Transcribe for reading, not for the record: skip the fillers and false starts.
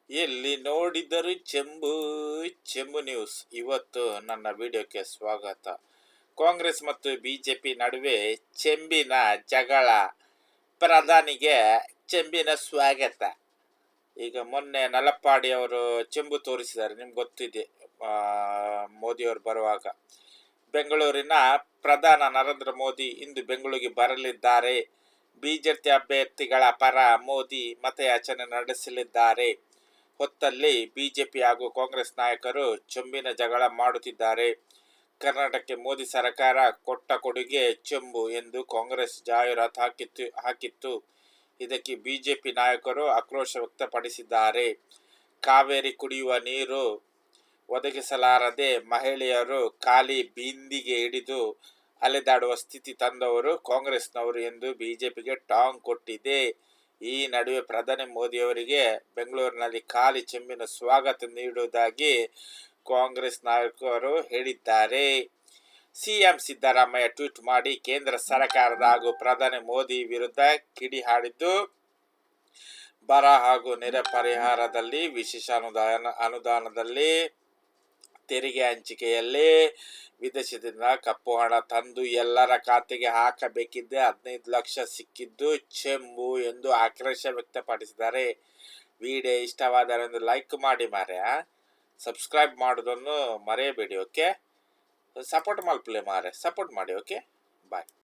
ಎಲ್ಲಿ ನೋಡಿದರೂ ಚೆಂಬು ಚೆಂಬು ನ್ಯೂಸ್. ಇವತ್ತು ನನ್ನ ವಿಡಿಯೋಕ್ಕೆ ಸ್ವಾಗತ. ಕಾಂಗ್ರೆಸ್ ಮತ್ತು ಬಿಜೆಪಿ ನಡುವೆ ಚೆಂಬಿನ ಜಗಳ, ಪ್ರಧಾನಿಗೆ ಚೆಂಬಿನ ಸ್ವಾಗತ. ಈಗ ಮೊನ್ನೆ ನಲಪಾಡಿ ಅವರು ಚೆಂಬು ತೋರಿಸಿದ್ದಾರೆ, ನಿಮ್ಗೆ ಗೊತ್ತಿದೆ. ಮೋದಿಯವರು ಬರುವಾಗ ಬೆಂಗಳೂರಿನ ಪ್ರಧಾನ ನರೇಂದ್ರ ಮೋದಿ ಇಂದು ಬೆಂಗಳೂರಿಗೆ ಬರಲಿದ್ದಾರೆ. ಬಿಜೆಪಿ ಅಭ್ಯರ್ಥಿಗಳ ಪರ ಮೋದಿ ಮತಯಾಚನೆ ನಡೆಸಲಿದ್ದಾರೆ. ಹೊತ್ತಲ್ಲಿ ಬಿಜೆಪಿ ಹಾಗೂ ಕಾಂಗ್ರೆಸ್ ನಾಯಕರು ಚೆಂಬಿನ ಜಗಳ ಮಾಡುತ್ತಿದ್ದಾರೆ. ಕರ್ನಾಟಕಕ್ಕೆ ಮೋದಿ ಸರ್ಕಾರ ಕೊಟ್ಟ ಕೊಡುಗೆ ಚೆಂಬು ಎಂದು ಕಾಂಗ್ರೆಸ್ ಜಾಹೀರಾತು ಹಾಕಿತ್ತು. ಇದಕ್ಕೆ ಬಿಜೆಪಿ ನಾಯಕರು ಆಕ್ರೋಶ ವ್ಯಕ್ತಪಡಿಸಿದ್ದಾರೆ. ಕಾವೇರಿ ಕುಡಿಯುವ ನೀರು ಒದಗಿಸಲಾರದೆ ಮಹಿಳೆಯರು ಖಾಲಿ ಬಿಂದಿಗೆ ಹಿಡಿದು ಅಲೆದಾಡುವ ಸ್ಥಿತಿ ತಂದವರು ಕಾಂಗ್ರೆಸ್ನವರು ಎಂದು ಬಿಜೆಪಿಗೆ ಟಾಂಗ್ ಕೊಟ್ಟಿದೆ. ಈ ನಡುವೆ ಪ್ರಧಾನಿ ಮೋದಿಯವರಿಗೆ ಬೆಂಗಳೂರಿನಲ್ಲಿ ಖಾಲಿ ಚೆಂಬಿನ ಸ್ವಾಗತ ನೀಡುವುದಾಗಿ ಕಾಂಗ್ರೆಸ್ ನಾಯಕರು ಹೇಳಿದ್ದಾರೆ. ಸಿಎಂ ಸಿದ್ದರಾಮಯ್ಯ ಟ್ವೀಟ್ ಮಾಡಿ ಕೇಂದ್ರ ಸರ್ಕಾರದ ಹಾಗೂ ಪ್ರಧಾನಿ ಮೋದಿ ವಿರುದ್ಧ ಕಿಡಿಹಾಡಿದ್ದು, ಬರ ಹಾಗೂ ನೆರೆ ಪರಿಹಾರದಲ್ಲಿ, ವಿಶೇಷ ಅನುದಾನದಲ್ಲಿ, ತೆರಿಗೆ ಹಂಚಿಕೆಯಲ್ಲಿ ವಿದೇಶದಿಂದ ಕಪ್ಪು ಹಣ ತಂದು ಎಲ್ಲರ ಖಾತೆಗೆ ಹಾಕಬೇಕಿದ್ದೆ 15 ಲಕ್ಷ ಸಿಕ್ಕಿದ್ದು ಚೆಂಬು ಎಂದು ಆಕ್ರೋಶ ವ್ಯಕ್ತಪಡಿಸಿದ್ದಾರೆ. ವಿಡಿಯೋ ಇಷ್ಟವಾದರೆ ಲೈಕ್ ಮಾಡಿ ಮಾರ್ರೆ, ಸಬ್ಸ್ಕ್ರೈಬ್ ಮಾಡೋದನ್ನು ಮರೆಯಬೇಡಿ. ಓಕೆ, ಸಪೋರ್ಟ್ ಮಾಡಿ, ಓಕೆ, ಬಾಯ್.